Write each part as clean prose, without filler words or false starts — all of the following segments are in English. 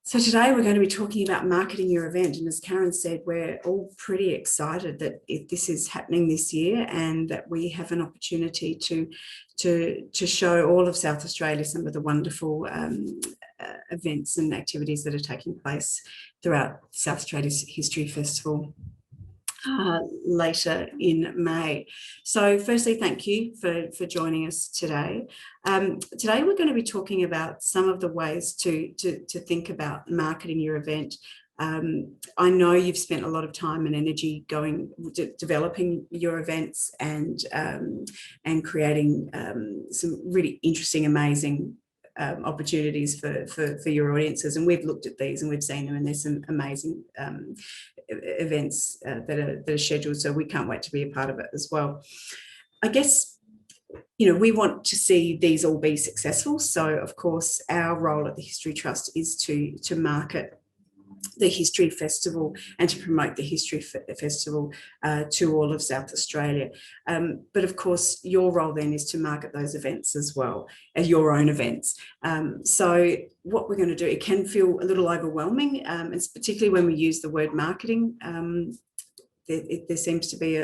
So today we're going to be talking about marketing your event, and as Karen said, we're all pretty excited that this is happening this year and that we have an opportunity to show all of South Australia some of the wonderful events and activities that are taking place throughout South Australia's History Festival later in May. So firstly, thank you for joining us today. Today we're going to be talking about some of the ways to think about marketing your event. I know you've spent a lot of time and energy developing your events and creating some really interesting, amazing opportunities for your audiences, and we've looked at these and we've seen them, and there's some amazing events that are scheduled, so we can't wait to be a part of it as well. I guess, you know, we want to see these all be successful, so of course our role at the History Trust is to market the History Festival and to promote the History Festival to all of South Australia. But of course, your role then is to market those events as well as your own events. So what we're going to do, it can feel a little overwhelming, it's particularly when we use the word marketing. There seems to be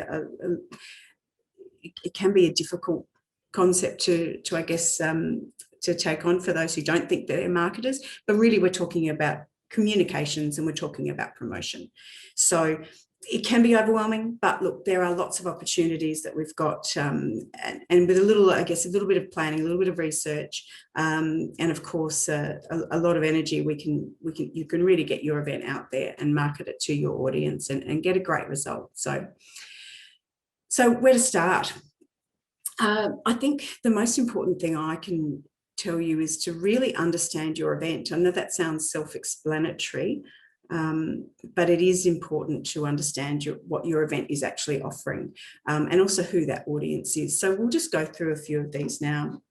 it can be a difficult concept to I guess, to take on for those who don't think they're marketers, but really we're talking about communications and we're talking about promotion. So it can be overwhelming, but look, there are lots of opportunities that we've got, and with a little, I guess, a little bit of planning, a little bit of research, and of course a lot of energy, you can really get your event out there and market it to your audience and get a great result. So where to start? I think the most important thing I can tell you is to really understand your event. I know that sounds self-explanatory, but it is important to understand what your event is actually offering, and also who that audience is. So we'll just go through a few of these now.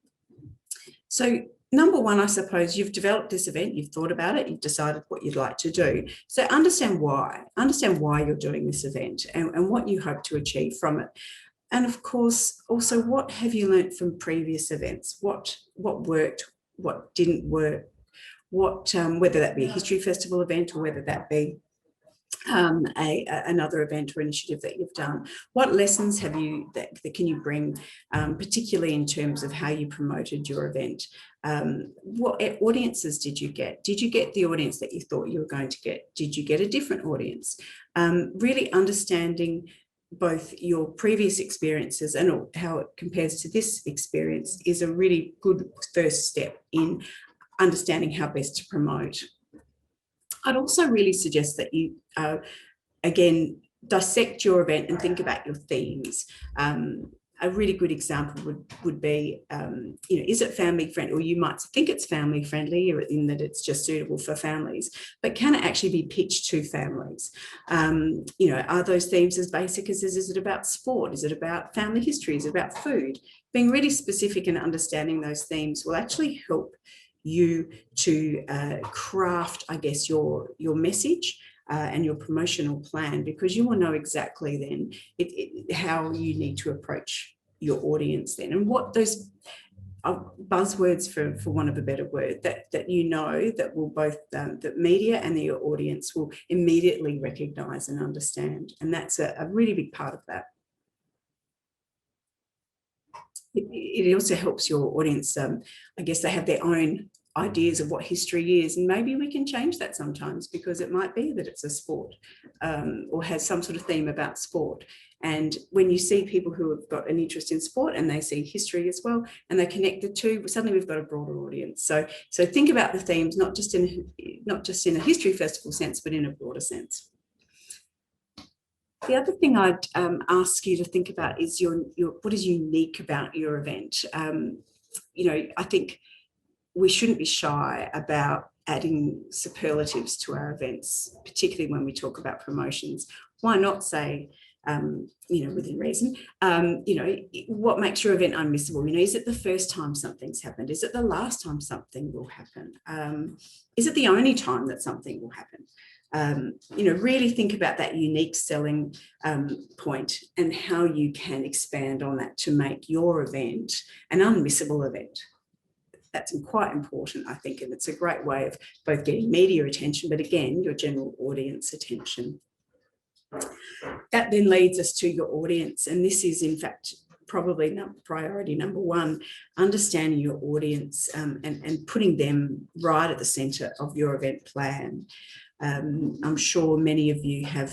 So number one, I suppose you've developed this event, you've thought about it, you've decided what you'd like to do. So understand why you're doing this event and what you hope to achieve from it. And of course, also, what have you learnt from previous events? What worked, what didn't work, whether that be a History Festival event or whether that be another event or initiative that you've done. What lessons have you that can you bring, particularly in terms of how you promoted your event? What audiences did you get? Did you get the audience that you thought you were going to get? Did you get a different audience? Really understanding both your previous experiences and how it compares to this experience is a really good first step in understanding how best to promote. I'd also really suggest that you, again, dissect your event and think about your themes. A really good example would be, you know, is it family friendly? Or you might think it's family friendly in that it's just suitable for families, but can it actually be pitched to families? You know, are those themes as basic as is it about sport? Is it about family history? Is it about food? Being really specific and understanding those themes will actually help you to craft, I guess, your message and your promotional plan, because you will know exactly then how you need to approach your audience then, and what those buzzwords, for want of a better word, that you know that will both the media and your audience will immediately recognise and understand, and that's a really big part of that. It also helps your audience, I guess they have their own ideas of what history is, and maybe we can change that sometimes, because it might be that it's a sport or has some sort of theme about sport. And when you see people who have got an interest in sport and they see history as well, and they connect the two, suddenly we've got a broader audience. So think about the themes not just in a history festival sense, but in a broader sense. The other thing I'd ask you to think about is what is unique about your event. You know, I think we shouldn't be shy about adding superlatives to our events, particularly when we talk about promotions. Why not say, you know, within reason, you know, what makes your event unmissable? You know, is it the first time something's happened? Is it the last time something will happen? Is it the only time that something will happen? You know, really think about that unique selling point and how you can expand on that to make your event an unmissable event. That's quite important, I think, and it's a great way of both getting media attention, but again, your general audience attention. That then leads us to your audience, and this is in fact probably priority number one, understanding your audience and putting them right at the centre of your event plan. I'm sure many of you have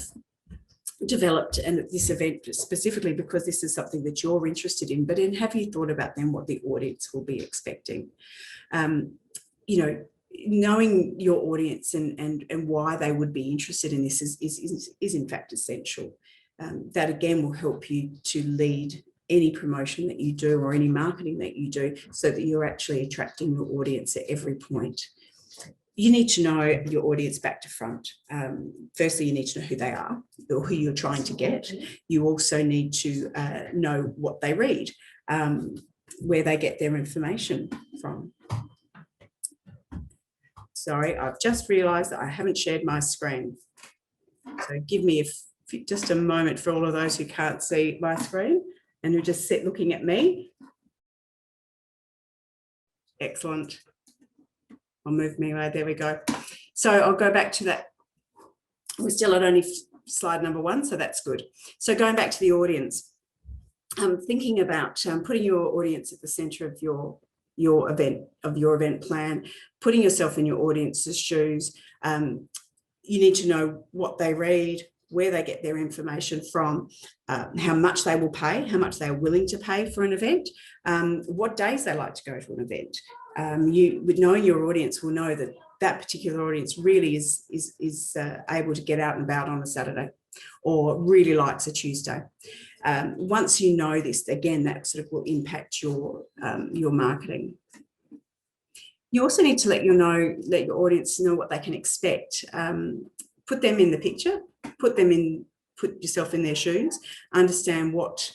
developed this event specifically because this is something that you're interested in, but have you thought about then what the audience will be expecting? You know, knowing your audience and why they would be interested in this is in fact essential. That again will help you to lead any promotion that you do or any marketing that you do, so that you're actually attracting your audience at every point. You need to know your audience back to front. Firstly, you need to know who they are or who you're trying to get. You also need to know what they read, where they get their information from. Sorry, I've just realised that I haven't shared my screen. So give me just a moment for all of those who can't see my screen and who just sit looking at me. Excellent. I'll move me away. There we go. So I'll go back to that. We're still at only slide number one, so that's good. So going back to the audience, thinking about putting your audience at the centre of your event plan, putting yourself in your audience's shoes. You need to know what they read, where they get their information from, how much they will pay, how much they are willing to pay for an event, what days they like to go to an event. You, with knowing your audience, will know that that particular audience really is able to get out and about on a Saturday, or really likes a Tuesday. Once you know this, again, that sort of will impact your marketing. You also need to let your audience know what they can expect. Put them in the picture, put yourself in their shoes, understand what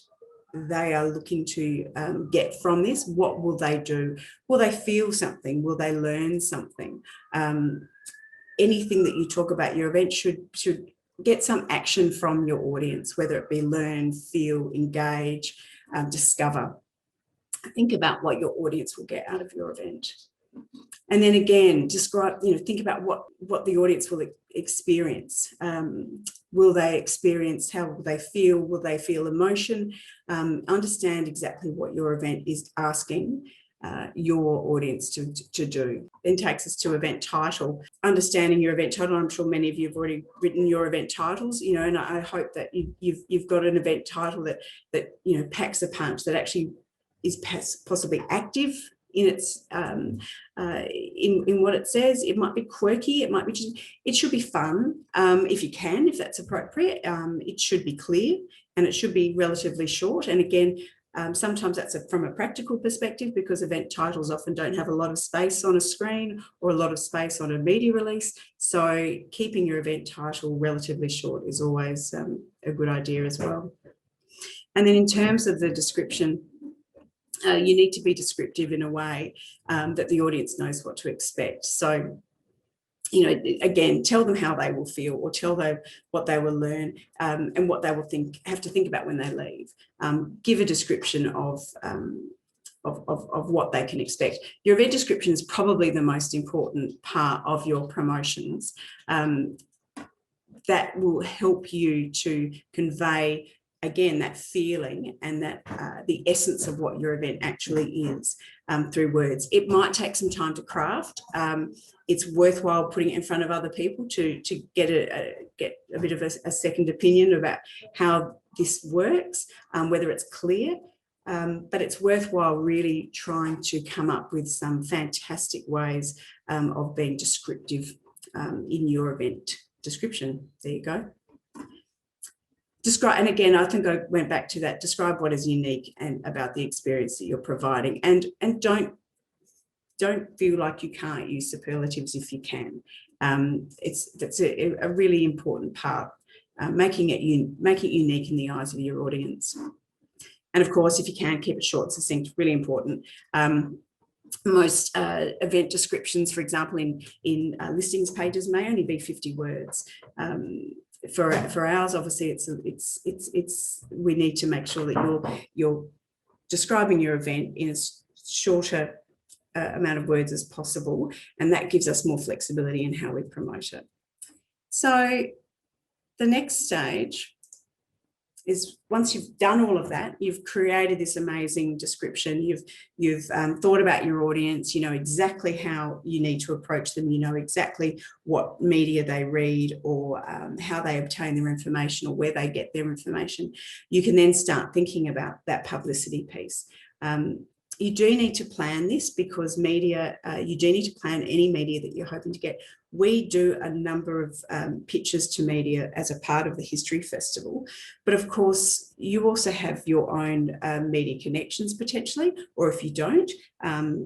they are looking to get from this. What will they do? Will they feel something? Will they learn something? Anything that you talk about your event should get some action from your audience, whether it be learn, feel, engage, discover. Think about what your audience will get out of your event. And then again, think about what the audience will experience. Will they experience, how will they feel? Will they feel emotion? Understand exactly what your event is asking your audience to do. Then takes us to event title. Understanding your event title. I'm sure many of you have already written your event titles, and I hope that you've got an event title that packs a punch, that actually is possibly active in its in what it says. It might be quirky, it should be fun, if that's appropriate. It should be clear, and it should be relatively short. And again, sometimes that's from a practical perspective, because event titles often don't have a lot of space on a screen or a lot of space on a media release. So keeping your event title relatively short is always a good idea as well. And then in terms of the description, you need to be descriptive in a way that the audience knows what to expect. So, again, tell them how they will feel, or tell them what they will learn, and what they will have to think about when they leave. Give a description of what they can expect. Your event description is probably the most important part of your promotions. That will help you to convey, again, that feeling and that the essence of what your event actually is through words. It might take some time to craft. It's worthwhile putting it in front of other people to get a bit of a second opinion about how this works, whether it's clear. But it's worthwhile really trying to come up with some fantastic ways of being descriptive in your event description. There you go. Describe, and again, I think I went back to that. Describe what is unique and about the experience that you're providing, and don't feel like you can't use superlatives if you can. That's a really important part, making it unique in the eyes of your audience. And of course, if you can, keep it short, succinct. Really important. Most event descriptions, for example, in listings pages, may only be 50 words. For ours, obviously, we need to make sure that you're describing your event in as shorter amount of words as possible, and that gives us more flexibility in how we promote it. So the next stage is, once you've done all of that, you've created this amazing description, you've thought about your audience, you know exactly how you need to approach them, you know exactly what media they read, or how they obtain their information, or where they get their information. You can then start thinking about that publicity piece. You do need to plan this, because media, you do need to plan any media that you're hoping to get. We do a number of pitches to media as a part of the History Festival, but of course you also have your own media connections potentially, or if you don't,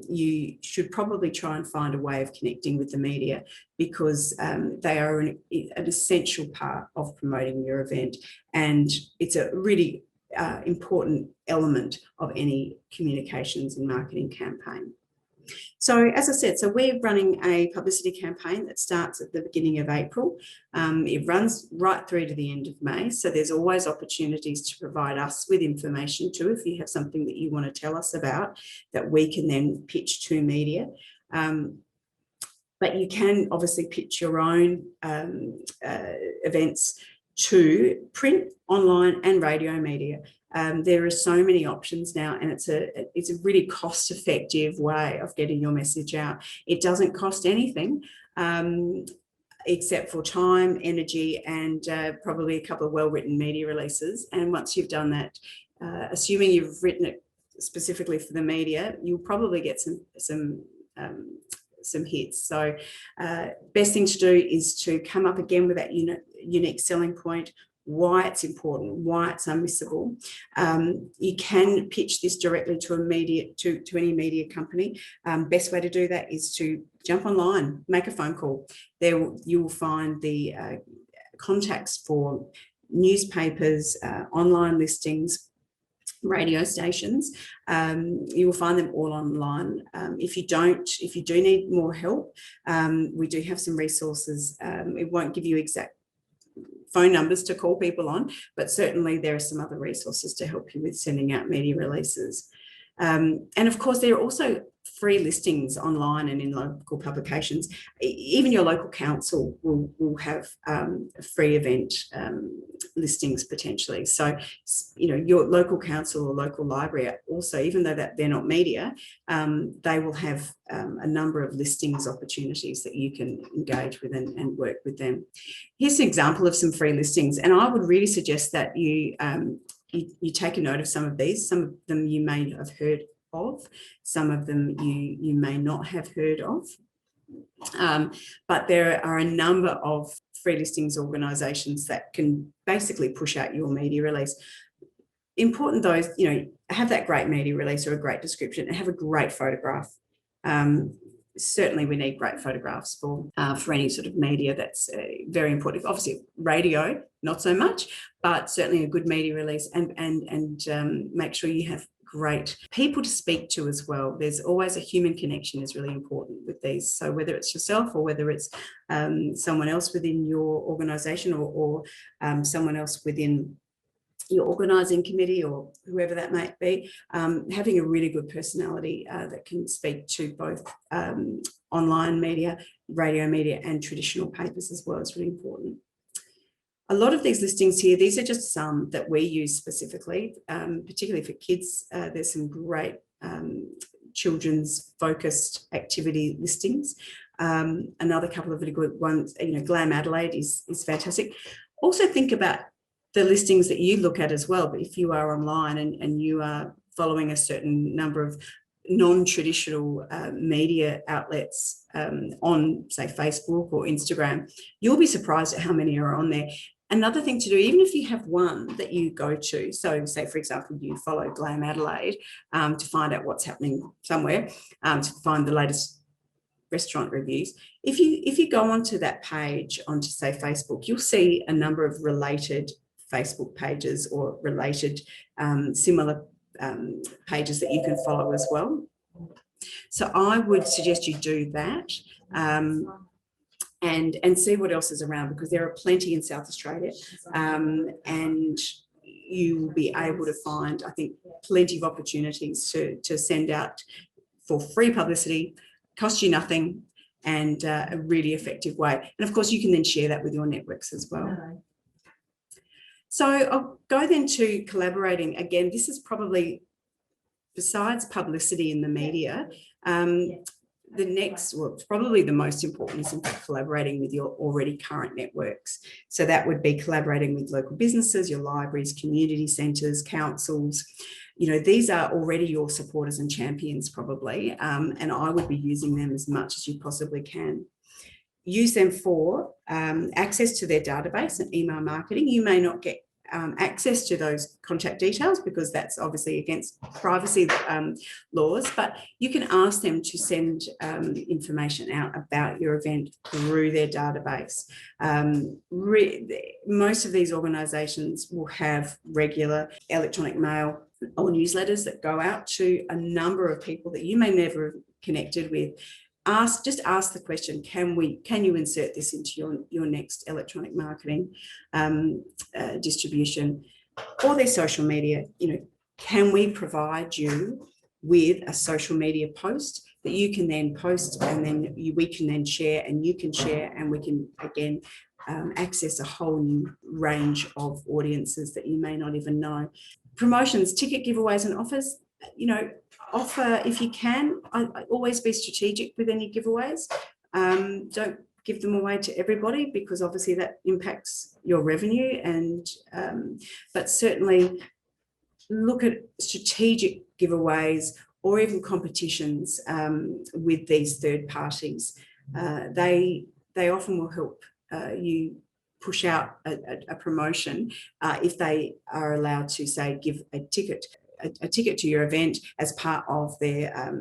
you should probably try and find a way of connecting with the media, because they are an essential part of promoting your event, and it's a really important element of any communications and marketing campaign. So as I said, so we're running a publicity campaign that starts at the beginning of April. It runs right through to the end of May. So there's always opportunities to provide us with information too, if you have something that you want to tell us about that we can then pitch to media. But you can obviously pitch your own events to print, online and radio media. There are so many options now, and it's a really cost-effective way of getting your message out. It doesn't cost anything except for time, energy, and probably a couple of well-written media releases. And once you've done that, assuming you've written it specifically for the media, you'll probably get some hits. So best thing to do is to come up again with that unique selling point, why it's important, why it's unmissable. You can pitch this directly to any media company. Best way to do that is to jump online, make a phone call. There you will find the contacts for newspapers, online listings, radio stations. You will find them all online. If you do need more help, we do have some resources. It won't give you exact phone numbers to call people on, but certainly there are some other resources to help you with sending out media releases. And of course, there are also free listings online and in local publications. Even your local council will have free event listings potentially. So, you know, your local council or local library also, even though that they're not media, they will have a number of listings opportunities that you can engage with and work with them. Here's an example of some free listings, and I would really suggest that you take a note of some of these. Some of them you may have heard of, some of them you may not have heard of. But there are a number of free listings organisations that can basically push out your media release. Important though, you know, have that great media release or a great description and have a great photograph. Certainly we need great photographs for any sort of media. That's very important. Obviously radio, not so much, but certainly a good media release, and make sure you have great people to speak to as well. There's always a human connection is really important with these. So whether it's yourself or whether it's someone else within your organisation or someone else within your organising committee or whoever that might be, having a really good personality that can speak to both online media, radio media and traditional papers as well is really important. A lot of these listings here, these are just some that we use specifically, particularly for kids. There's some great children's focused activity listings. Another couple of really good ones, you know, Glam Adelaide is fantastic. Also think about the listings that you look at as well. But if you are online and you are following a certain number of non-traditional media outlets on, say, Facebook or Instagram, you'll be surprised at how many are on there. Another thing to do, even if you have one that you go to, so say, for example, you follow Glam Adelaide to find out what's happening somewhere, to find the latest restaurant reviews. If you go onto that page, onto, say, Facebook, you'll see a number of related Facebook pages or related similar pages that you can follow as well. So I would suggest you do that and see what else is around, because there are plenty in South Australia, and you will be able to find, I think, plenty of opportunities to send out for free publicity, costs you nothing, and a really effective way. And of course, you can then share that with your networks as well. So I'll go then to collaborating. Again, this is probably, besides publicity in the media, the next, well, it's probably the most important is in fact collaborating with your already current networks. So that would be collaborating with local businesses, your libraries, community centres, councils. You know, these are already your supporters and champions probably, and I would be using them as much as you possibly can. Use them for access to their database and email marketing. You may not get access to those contact details because that's obviously against privacy laws, but you can ask them to send information out about your event through their database. Most of these organisations will have regular electronic mail or newsletters that go out to a number of people that you may never have connected with. Just ask the question, can you insert this into your next electronic marketing distribution or their social media? You know, can we provide you with a social media post that you can then post, and then we can then share, and you can share, and we can again access a whole new range of audiences that you may not even know. Promotions, ticket giveaways and offers, you know, offer if you can. I always be strategic with any giveaways. Don't give them away to everybody because obviously that impacts your revenue, and but certainly look at strategic giveaways or even competitions with these third parties. They often will help you push out a promotion if they are allowed to, say, give a ticket to your event as part of their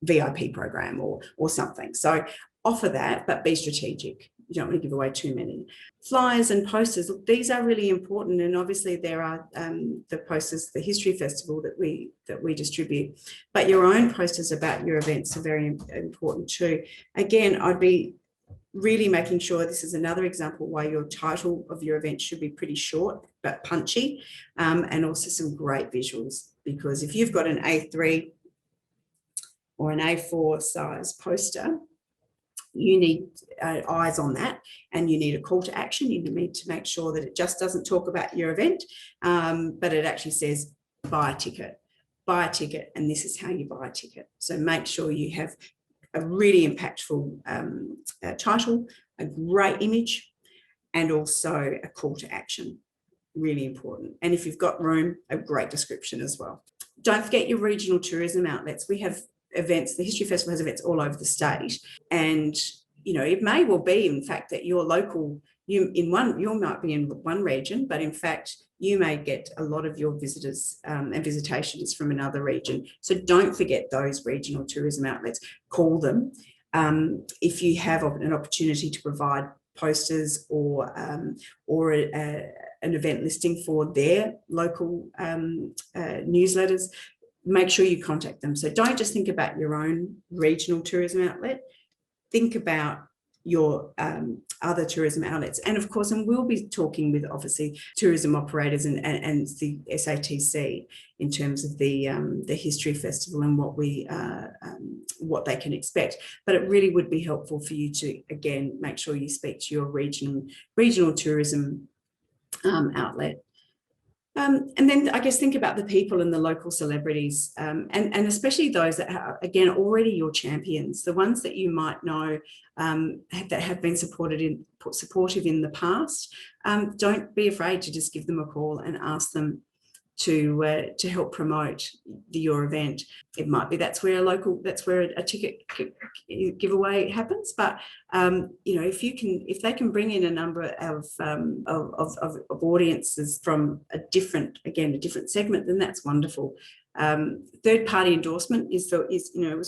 VIP program or something. So offer that, but be strategic. You don't want to give away too many. Flyers and posters, look, these are really important. And obviously there are the posters, the History Festival that we distribute, but your own posters about your events are very important too. Again, I'd be really making sure, this is another example why your title of your event should be pretty short but punchy, and also some great visuals, because if you've got an A3 or an A4 size poster, you need eyes on that, and you need a call to action. You need to make sure that it just doesn't talk about your event, but it actually says buy a ticket, and this is how you buy a ticket. So make sure you have a really impactful title, a great image, and also a call to action. Really important. And if you've got room, a great description as well. Don't forget your regional tourism outlets. We have events, the History Festival has events all over the state, and you know, it may well be in fact that your local, you might be in one region, but in fact you may get a lot of your visitors and visitations from another region. So don't forget those regional tourism outlets. Call them. If you have an opportunity to provide posters or an event listing for their local newsletters, make sure you contact them. So don't just think about your own regional tourism outlet. Think about your other tourism outlets, and of course, and we'll be talking with obviously tourism operators and the SATC in terms of the History Festival and what they can expect. But it really would be helpful for you to again make sure you speak to your regional tourism outlet. And then I guess think about the people and the local celebrities, and especially those that are, again, already your champions, the ones that you might know that have been supportive in the past. Don't be afraid to just give them a call and ask them to help promote your event. It might be that's where a ticket giveaway happens, but you know, if they can bring in a number of audiences from a different segment, then that's wonderful. Third party endorsement is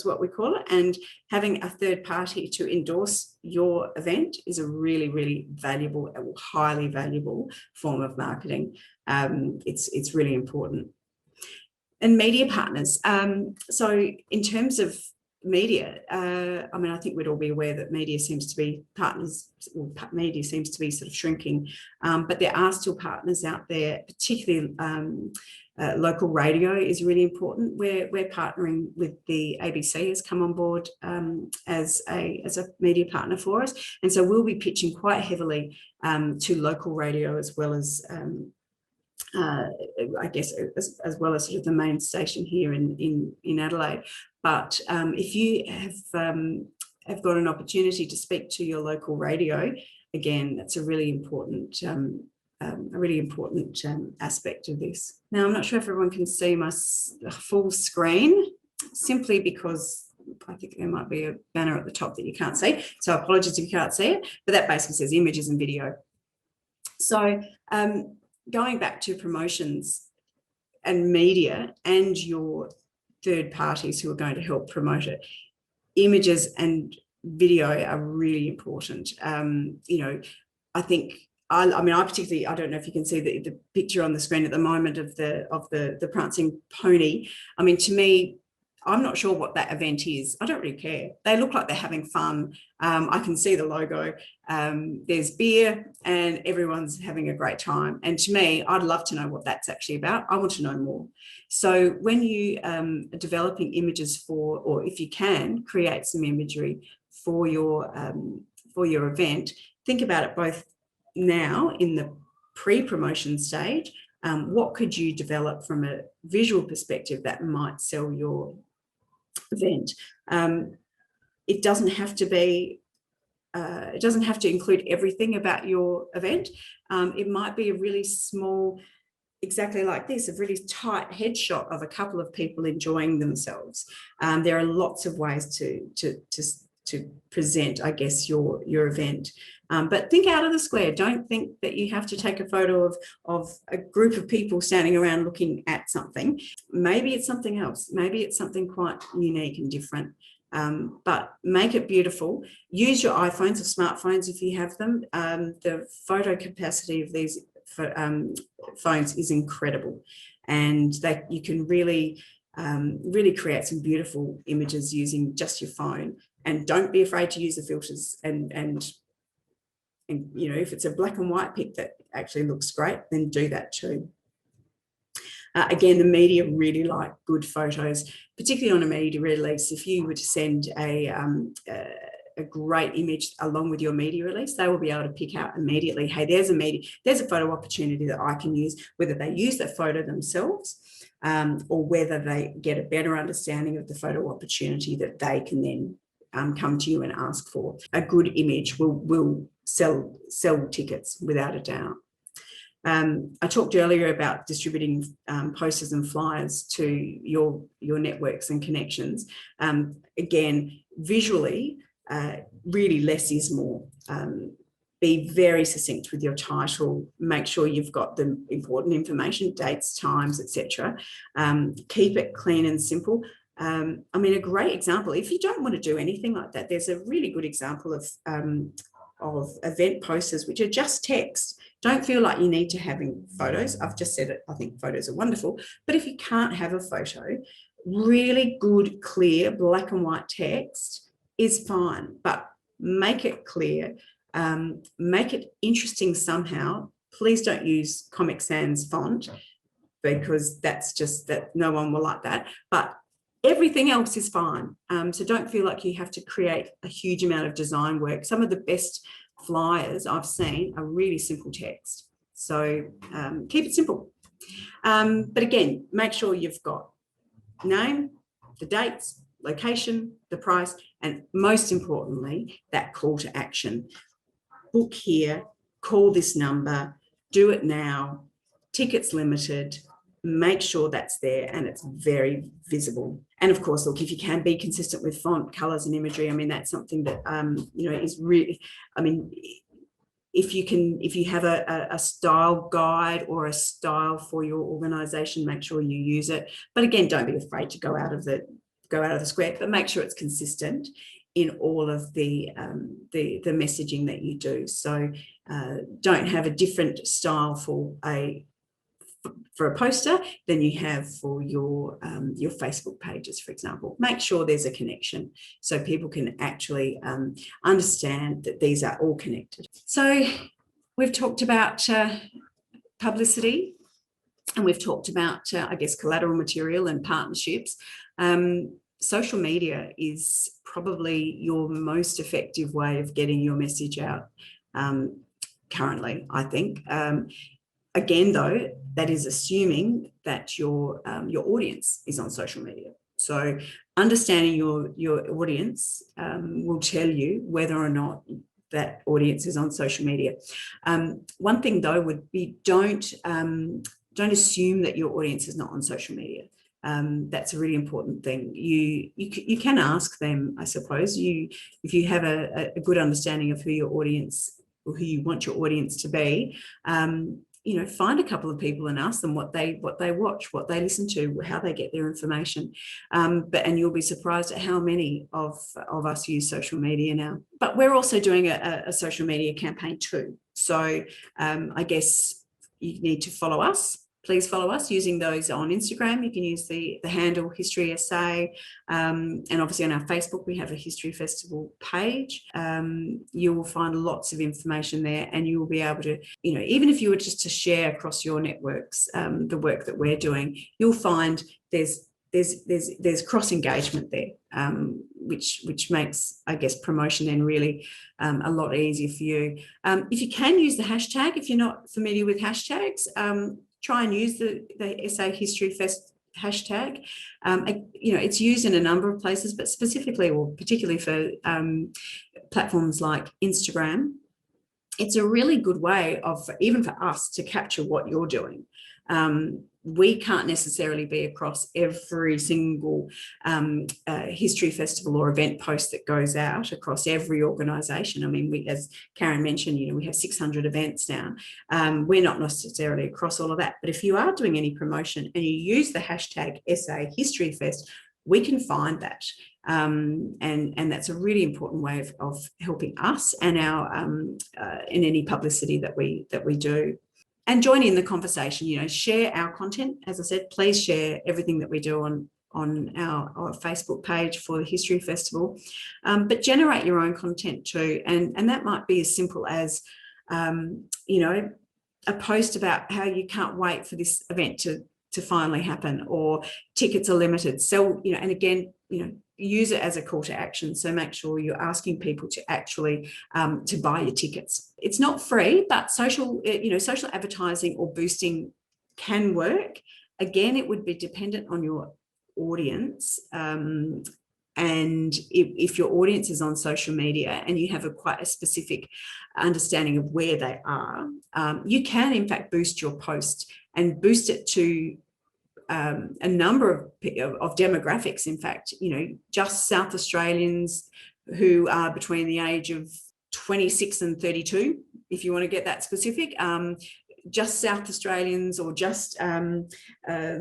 what we call it, and having a third party to endorse your event is a really, really valuable, highly valuable form of marketing. It's really important. And media partners. So in terms of media, I mean, I think we'd all be aware that media seems to be sort of shrinking, but there are still partners out there, particularly Local radio is really important. We're partnering with the ABC has come on board as a media partner for us, and so we'll be pitching quite heavily to local radio as well as I guess as well as sort of the main station here in Adelaide. But if you have got an opportunity to speak to your local radio, again, that's a really important aspect of this. Now, I'm not sure if everyone can see my full screen, simply because I think there might be a banner at the top that you can't see. So apologies if you can't see it, but that basically says images and video. So going back to promotions and media and your third parties who are going to help promote it, images and video are really important. You know, I think I particularly, I don't know if you can see the picture on the screen at the moment of the prancing pony. I mean, to me, I'm not sure what that event is. I don't really care. They look like they're having fun. I can see the logo. There's beer and everyone's having a great time. And to me, I'd love to know what that's actually about. I want to know more. So when you are developing images for, or if you can create some imagery for your event, think about it both now in the pre-promotion stage. What could you develop from a visual perspective that might sell your event? It doesn't have to be, it doesn't have to include everything about your event. It might be a really small, exactly like this, a really tight headshot of a couple of people enjoying themselves. There are lots of ways to present, I guess, your event. But think out of the square. Don't think that you have to take a photo of a group of people standing around looking at something. Maybe it's something else. Maybe it's something quite unique and different. But make it beautiful. Use your iPhones or smartphones if you have them. The photo capacity of these phones is incredible, and that you can really create some beautiful images using just your phone. And don't be afraid to use the filters, and you know, if it's a black and white pic that actually looks great, then do that too. Again, the media really like good photos, particularly on a media release. If you were to send a great image along with your media release, they will be able to pick out immediately, hey, there's a photo opportunity that I can use, whether they use that photo themselves or whether they get a better understanding of the photo opportunity that they can then come to you and ask for. A good image will sell tickets without a doubt. I talked earlier about distributing posters and flyers to your networks and connections. Again, visually, really less is more. Be very succinct with your title. Make sure you've got the important information, dates, times, etc. Keep it clean and simple. I mean, a great example, if you don't want to do anything like that, there's a really good example of event posters which are just text. Don't feel like you need to have photos. I've just said it. I think photos are wonderful. But if you can't have a photo, really good, clear, black and white text is fine. But make it clear. Make it interesting somehow. Please don't use Comic Sans font, because that's just that no one will like that. But everything else is fine. So don't feel like you have to create a huge amount of design work. Some of the best flyers I've seen are really simple text. So keep it simple. But again, make sure you've got name, the dates, location, the price, and most importantly, that call to action. Book here, call this number, do it now, tickets limited. Make sure that's there and it's very visible. And of course, look, if you can be consistent with font, colors and imagery, I mean, that's something that, you know, is really, I mean, if you have a style guide or a style for your organization, make sure you use it. But again, don't be afraid to go out of the square, but make sure it's consistent in all of the messaging that you do. So don't have a different style for a poster than you have for your Facebook pages, for example. Make sure there's a connection so people can actually understand that these are all connected. So we've talked about publicity. and we've talked about, I guess, collateral material and partnerships. Social media is probably your most effective way of getting your message out currently, I think. Again, though, that is assuming that your audience is on social media. So understanding your audience will tell you whether or not that audience is on social media. One thing, though, would be don't assume that your audience is not on social media. That's a really important thing. You can ask them, I suppose. If you have a good understanding of who your audience or who you want your audience to be, find a couple of people and ask them what they watch, what they listen to, how they get their information. And you'll be surprised at how many of us use social media now. But we're also doing a social media campaign too. So I guess you need to follow us. Please follow us using those on Instagram. You can use the handle History SA. And obviously on our Facebook, we have a History Festival page. You will find lots of information there, and you will be able to, even if you were just to share across your networks the work that we're doing, you'll find there's cross engagement there, which makes, I guess, promotion then really a lot easier for you. If you can use the hashtag, if you're not familiar with hashtags, try and use the SA History Fest hashtag. It's used in a number of places, but specifically or particularly for platforms like Instagram. It's a really good way of, even for us, to capture what you're doing. We can't necessarily be across every single history festival or event post that goes out across every organisation. I mean, as Karen mentioned, we have 600 events now. We're not necessarily across all of that, but if you are doing any promotion and you use the hashtag SA History Fest, we can find that. And that's a really important way of helping us and our in any publicity that we do. And join in the conversation, share our content. As I said, please share everything that we do on our Facebook page for the History Festival, but generate your own content too. And that might be as simple as, a post about how you can't wait for this event to finally happen, or tickets are limited. So, and again, use it as a call to action. So make sure you're asking people to actually to buy your tickets. It's not free, but social advertising or boosting can work. Again, it would be dependent on your audience. And if your audience is on social media and you have quite a specific understanding of where they are, you can in fact boost your post and boost it to a number of demographics. In fact, just South Australians who are between the age of 26 and 32, if you want to get that specific, just South Australians, or just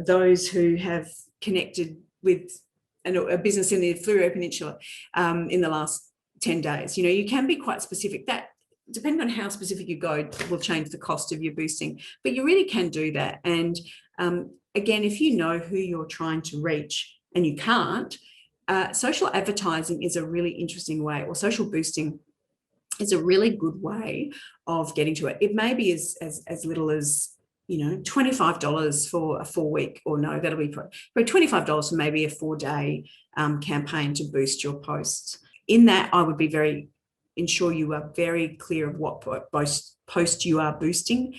those who have connected with a business in the Fleurieu Peninsula in the last 10 days. You can be quite specific. That, depending on how specific you go, will change the cost of your boosting, but you really can do that. And again, if you know who you're trying to reach and you can't, social advertising is a really interesting way, or social boosting is a really good way of getting to it. It may be as little as, $25 for a 4-week, or no, that'll be probably $25 for maybe a 4-day campaign to boost your posts. In that, I would be ensure you are very clear of what post you are boosting,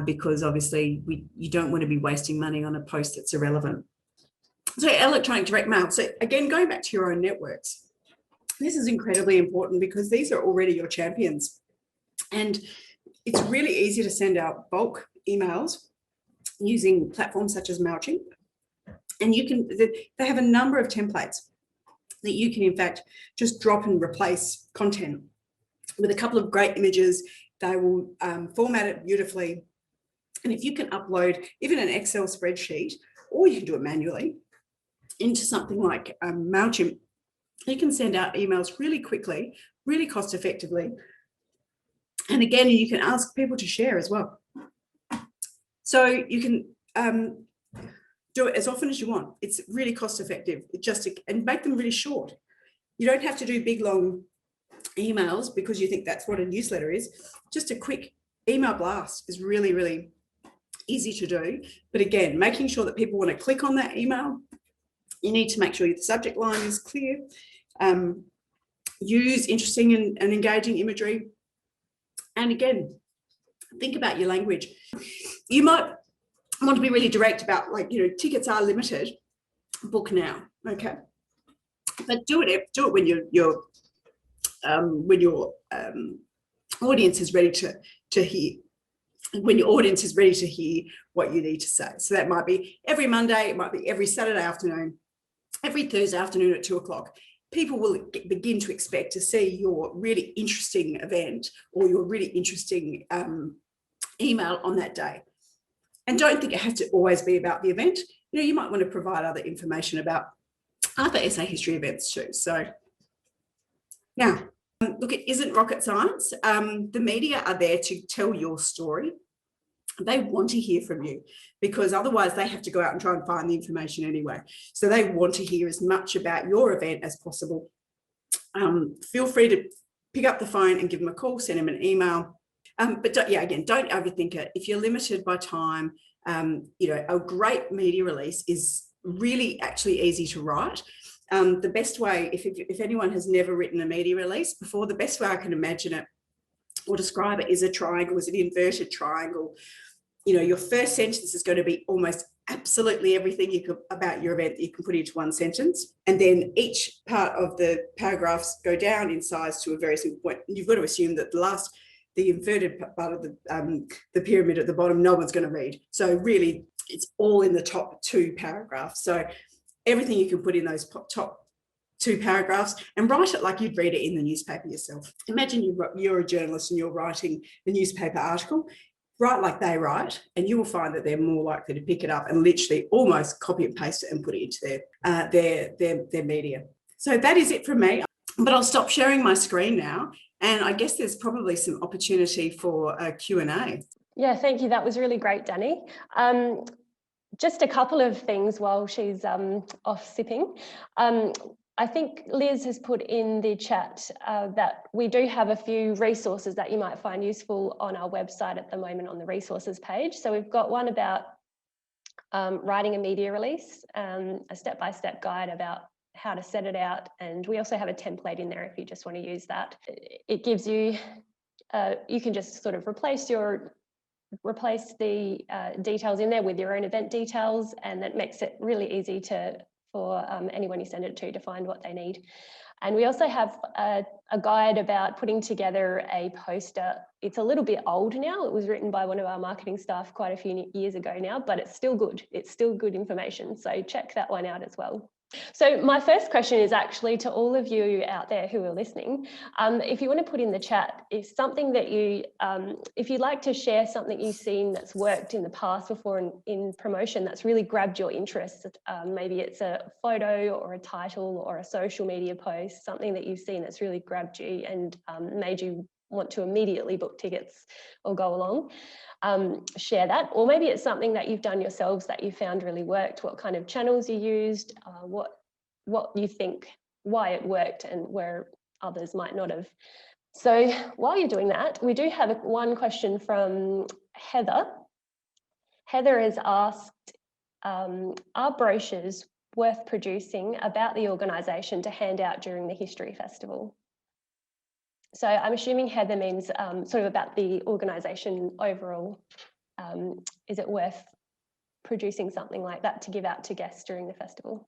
because obviously you don't want to be wasting money on a post that's irrelevant. So electronic direct mail. So again, going back to your own networks, this is incredibly important because these are already your champions. And it's really easy to send out bulk emails using platforms such as MailChimp. And they have a number of templates that you can in fact just drop and replace content with a couple of great images. They will format it beautifully. And if you can upload even an Excel spreadsheet, or you can do it manually, into something like MailChimp, you can send out emails really quickly, really cost effectively. And again, you can ask people to share as well. So you can do it as often as you want. It's really cost effective. And make them really short. You don't have to do big, long emails because you think that's what a newsletter is. Just a quick email blast is really, really easy to do. But again, making sure that people want to click on that email, you need to make sure the subject line is clear. Use interesting and engaging imagery. And again, think about your language. You might want to be really direct about, like, tickets are limited, book now, okay? But do it when your audience is ready to hear. When your audience is ready to hear what you need to say. So that might be every Monday, it might be every Saturday afternoon, every Thursday afternoon at 2 o'clock. People will begin to expect to see your really interesting event or your really interesting email on that day. And don't think it has to always be about the event. You might want to provide other information about other essay history events too. So now, look, it isn't rocket science. The media are there to tell your story. They want to hear from you, because otherwise they have to go out and try and find the information anyway. So they want to hear as much about your event as possible. Feel free to pick up the phone and give them a call, send them an email. But don't overthink it. If you're limited by time, a great media release is really actually easy to write. The best way, if anyone has never written a media release before, the best way I can imagine it or describe it is a triangle, is an inverted triangle. Your first sentence is going to be almost absolutely everything about your event that you can put into one sentence. And then each part of the paragraphs go down in size to a very simple point. And you've got to assume that the inverted part of the pyramid at the bottom, no one's going to read. So really, it's all in the top 2 paragraphs. So everything you can put in those top 2 paragraphs, and write it like you'd read it in the newspaper yourself. Imagine you're a journalist and you're writing the newspaper article. Write like they write, and you will find that they're more likely to pick it up and literally almost copy and paste it and put it into their media. So that is it from me. But I'll stop sharing my screen now, and I guess there's probably some opportunity for a Q&A. Yeah, thank you. That was really great, Dani. Just a couple of things while she's off sipping. I think Liz has put in the chat that we do have a few resources that you might find useful on our website at the moment on the resources page. So we've got one about writing a media release, a step-by-step guide about how to set it out. And we also have a template in there if you just want to use that. It gives you, you can just sort of replace the details in there with your own event details, and that makes it really easy for anyone you send it to find what they need. And we also have a guide about putting together a poster. It's a little bit old now. It was written by one of our marketing staff quite a few years ago now, but it's still good. It's still good information. So check that one out as well. So my first question is actually to all of you out there who are listening. If you want to put in the chat, if something that if you'd like to share something you've seen that's worked in the past before in promotion that's really grabbed your interest, maybe it's a photo or a title or a social media post, something that you've seen that's really grabbed you and made you want to immediately book tickets or go along. Share that, or maybe it's something that you've done yourselves that you found really worked, what kind of channels you used, what you think, why it worked and where others might not have. So while you're doing that, we do have one question from Heather. Heather has asked, are brochures worth producing about the organisation to hand out during the History Festival? So I'm assuming Heather means sort of about the organisation overall. Is it worth producing something like that to give out to guests during the festival?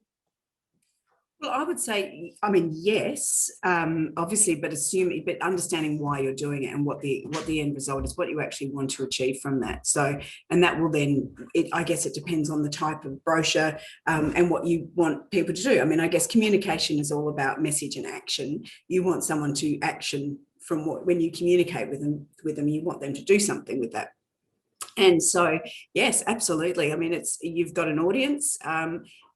Well, I would say, I mean, yes, obviously, but understanding why you're doing it and what the end result is, what you actually want to achieve from that. So, and that will then, I guess it depends on the type of brochure and what you want people to do. I mean, I guess communication is all about message and action. You want someone to action from when you communicate with them, you want them to do something with that. And so, yes, absolutely. I mean, you've got an audience.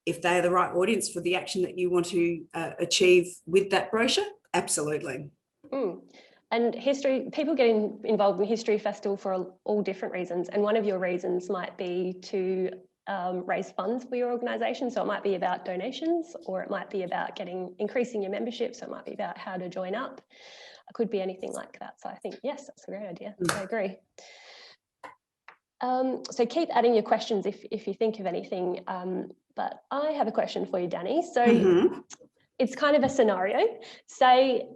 If they're the right audience for the action that you want to achieve with that brochure, absolutely. And people get involved in History Festival for all different reasons. And one of your reasons might be to raise funds for your organisation. So it might be about donations, or it might be about increasing your membership. So it might be about how to join up. It could be anything like that. So I think, yes, that's a great idea. I agree. So keep adding your questions if you think of anything. But I have a question for you, Dani. So it's kind of a scenario. Say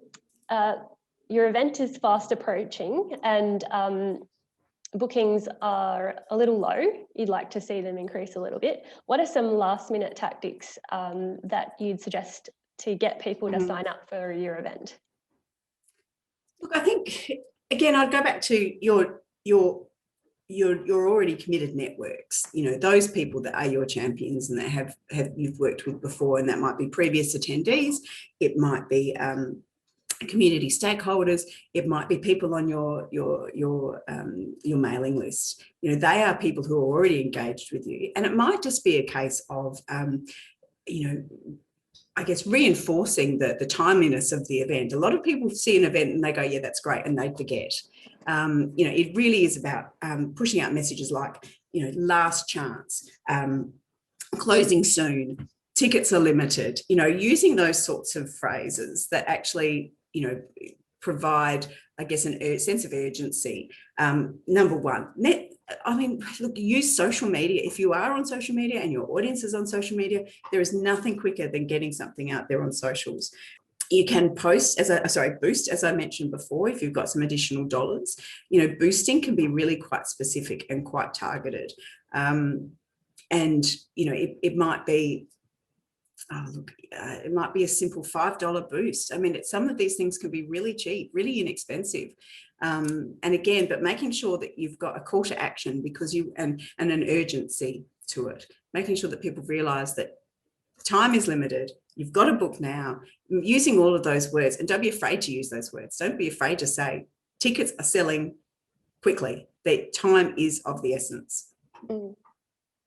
your event is fast approaching and bookings are a little low. You'd like to see them increase a little bit. What are some last minute tactics that you'd suggest to get people to sign up for your event? Look, I think, again, I'd go back to your already committed networks, those people that are your champions and that have you've worked with before, and that might be previous attendees, it might be community stakeholders, it might be people on your mailing list. They are people who are already engaged with you, and it might just be a case of I guess reinforcing the timeliness of the event. A lot of people see an event and they go, yeah, that's great, and they forget. It really is about pushing out messages like, last chance, closing soon, tickets are limited, using those sorts of phrases that actually, provide, I guess, a sense of urgency. Number one, look, use social media. If you are on social media and your audience is on social media, there is nothing quicker than getting something out there on socials. You can boost, as I mentioned before, if you've got some additional dollars. Boosting can be really quite specific and quite targeted. It might be, it might be a simple $5 boost. Some of these things can be really cheap, really inexpensive. But making sure that you've got a call to action because and an urgency to it, making sure that people realise that time is limited. You've got to book now, using all of those words, and don't be afraid to use those words. Don't be afraid to say tickets are selling quickly. That time is of the essence.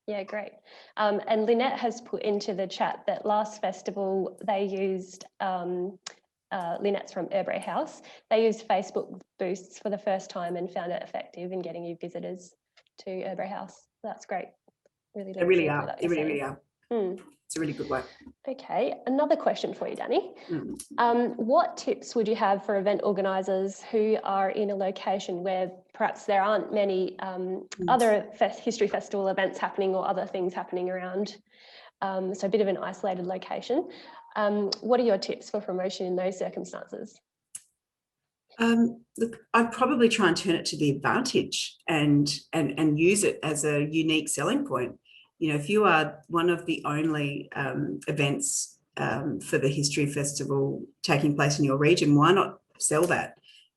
Yeah, great. And Lynette has put into the chat that last festival they used, Lynette's from Erbray House, they used Facebook boosts for the first time and found it effective in getting you visitors to Erbray House. That's great. They really are. They really are. It's a really good way. Okay, another question for you, Dani. What tips would you have for event organisers who are in a location where perhaps there aren't many other history festival events happening or other things happening around? So a bit of an isolated location. What are your tips for promotion in those circumstances? Look, I'd probably try and turn it to the advantage and use it as a unique selling point. If you are one of the only events for the History Festival taking place in your region, why not sell that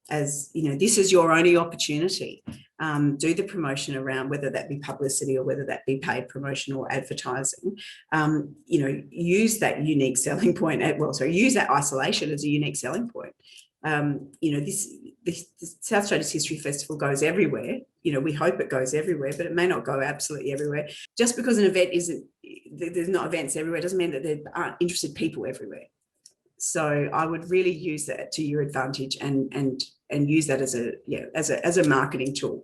as, this is your only opportunity. Do the promotion around, whether that be publicity or whether that be paid promotion or advertising. Use that unique selling point, use that isolation as a unique selling point. The South Australia's History Festival goes everywhere. We hope it goes everywhere, but it may not go absolutely everywhere. Just because an event there's not events everywhere doesn't mean that there aren't interested people everywhere. So I would really use that to your advantage and use that as a marketing tool.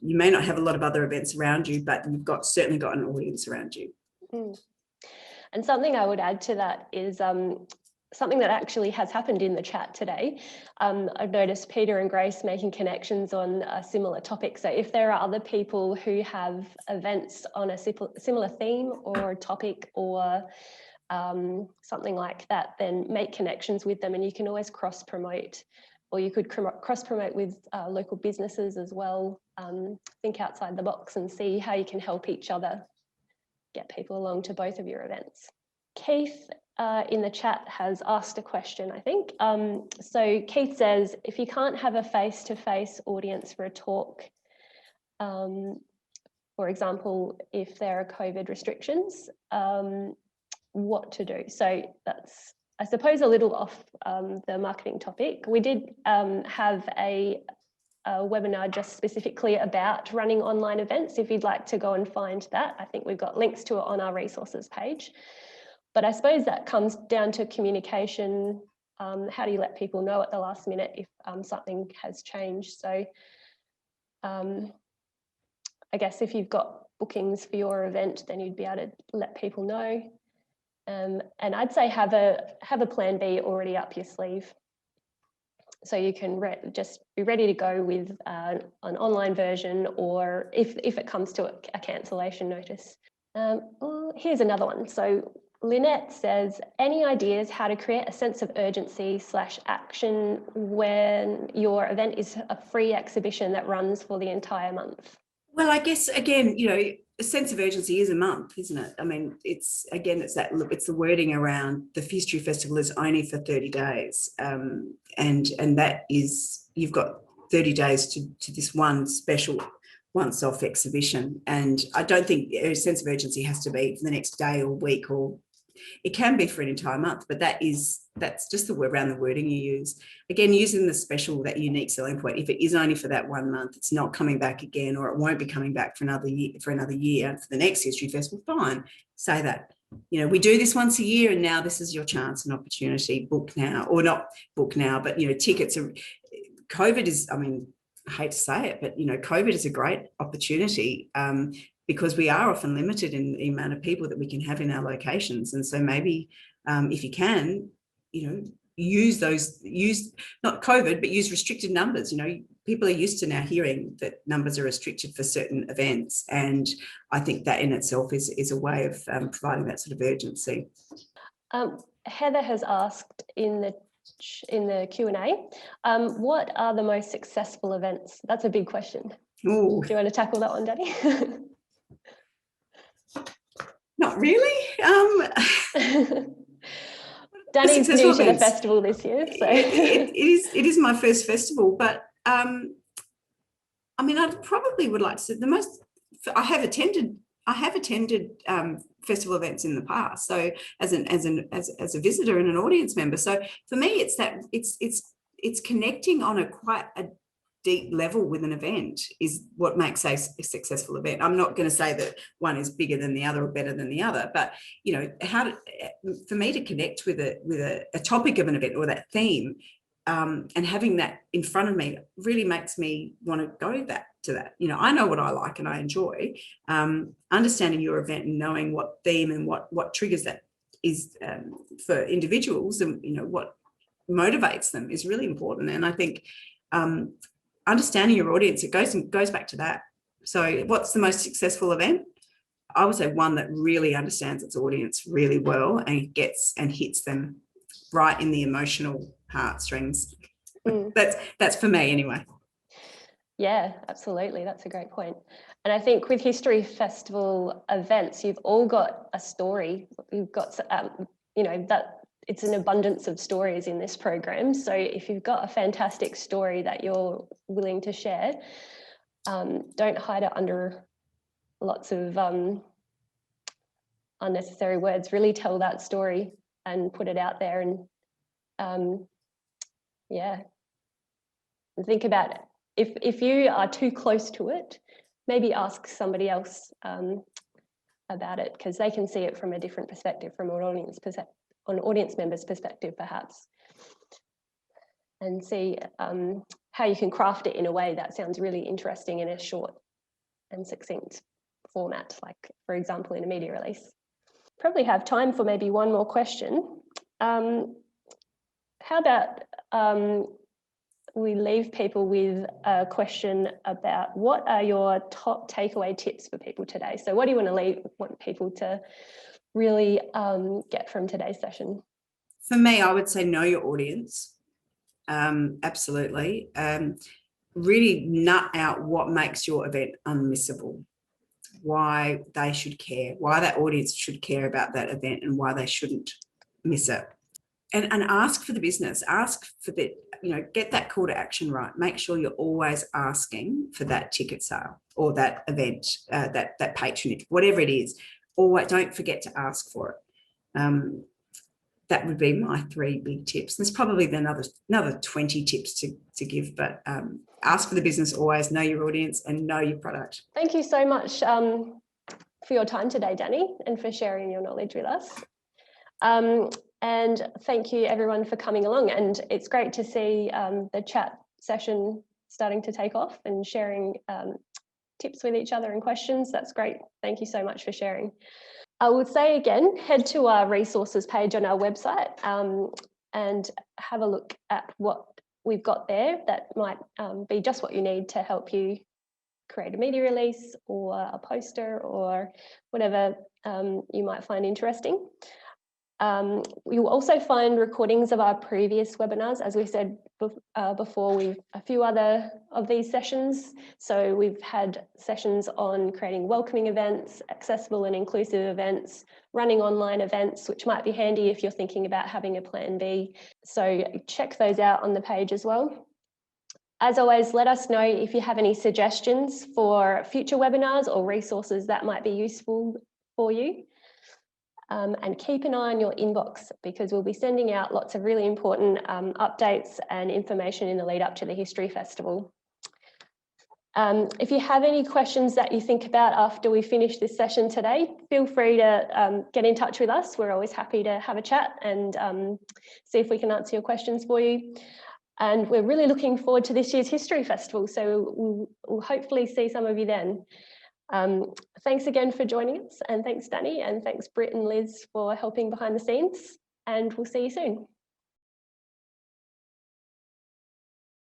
You may not have a lot of other events around you, but you've certainly got an audience around you. And something I would add to that is something that actually has happened in the chat today. I've noticed Peter and Grace making connections on a similar topic. So if there are other people who have events on a similar theme or topic or something like that, then make connections with them, and you can always cross-promote, or you could cross-promote with local businesses as well. Think outside the box and see how you can help each other get people along to both of your events. Keith in the chat has asked a question, I think. So Keith says, if you can't have a face-to-face audience for a talk, for example, if there are COVID restrictions, what to do? So that's, I suppose, a little off the marketing topic. We did have a webinar just specifically about running online events. If you'd like to go and find that, I think we've got links to it on our resources page. But I suppose that comes down to communication. How do you let people know at the last minute if something has changed? So I guess if you've got bookings for your event, then you'd be able to let people know. And I'd say have a plan B already up your sleeve. So you can just be ready to go with an online version, or if it comes to a cancellation notice. Here's another one. So Lynette says, any ideas how to create a sense of urgency / action when your event is a free exhibition that runs for the entire month? Well, I guess, again, you know, a sense of urgency is a month, isn't it? I mean, it's the wording around the History Festival is only for 30 days. And that is, you've got 30 days to this one special once-off exhibition. And I don't think a sense of urgency has to be for the next day or week, or it can be for an entire month, but that's just the word around the wording you use. Again, using the special, that unique selling point. If it is only for that 1 month, it's not coming back again, or it won't be coming back for another year, for the next History Festival, fine, say that. You know, we do this once a year, and now this is your chance and opportunity. Book now, or not book now, but, you know, tickets are, COVID is, I mean, I hate to say it, but, you know, COVID is a great opportunity, because we are often limited in the amount of people that we can have in our locations. And so maybe if you can, you know, use not COVID, but use restricted numbers. You know, people are used to now hearing that numbers are restricted for certain events. And I think that in itself is a way of providing that sort of urgency. Heather has asked in the Q&A, what are the most successful events? That's a big question. Ooh. Do you want to tackle that one, Dani? Not really. Dani's new to the festival this year, so it is my first festival, but I mean, I probably would like to say the most. I have attended festival events in the past, so as a visitor and an audience member. So for me, it's connecting on a quite a deep level with an event is what makes a successful event. I'm not going to say that one is bigger than the other or better than the other, but, you know, for me to connect with a topic of an event or that theme, and having that in front of me really makes me want to go to that. You know, I know what I like and I enjoy. Understanding your event and knowing what theme and what triggers that is for individuals, and, you know, what motivates them is really important. And I think understanding your audience, it goes back to that. So what's the most successful event? I would say one that really understands its audience really well and gets and hits them right in the emotional heartstrings. That's for me anyway. Yeah, absolutely. That's a great point. And I think with History Festival events, you've all got a story. You've got, you know, that it's an abundance of stories in this program. So if you've got a fantastic story that you're willing to share, don't hide it under lots of unnecessary words. Really tell that story and put it out there. And yeah, and think about it. If you are too close to it, maybe ask somebody else about it, because they can see it from a different perspective, from an audience member's perspective, perhaps, and see how you can craft it in a way that sounds really interesting in a short and succinct format, like, for example, in a media release. Probably have time for maybe one more question. How about we leave people with a question about what are your top takeaway tips for people today? So what do you want people to really get from today's session? For me, I would say know your audience. Absolutely. Really nut out what makes your event unmissable, why they should care, why that audience should care about that event, and why they shouldn't miss it. And ask for the business, ask for the, you know, get that call to action right. Make sure you're always asking for that ticket sale or that event, that patronage, whatever it is. Always don't forget to ask for it. That would be my 3 big tips. There's probably another 20 tips to give, but ask for the business always, know your audience and know your product. Thank you so much for your time today, Dani, and for sharing your knowledge with us. And thank you everyone for coming along. And it's great to see the chat session starting to take off and sharing tips with each other and questions. That's great. Thank you so much for sharing. I would say again, head to our resources page on our website and have a look at what we've got there that might be just what you need to help you create a media release or a poster or whatever you might find interesting. You'll also find recordings of our previous webinars. As we said before, we've a few other of these sessions. So we've had sessions on creating welcoming events, accessible and inclusive events, running online events, which might be handy if you're thinking about having a plan B. So check those out on the page as well. As always, let us know if you have any suggestions for future webinars or resources that might be useful for you. And keep an eye on your inbox, because we'll be sending out lots of really important updates and information in the lead up to the History Festival. If you have any questions that you think about after we finish this session today, feel free to get in touch with us. We're always happy to have a chat and see if we can answer your questions for you. And we're really looking forward to this year's History Festival, so we'll hopefully see some of you then. Thanks again for joining us, and thanks Dani, and thanks Britt and Liz for helping behind the scenes, and we'll see you soon.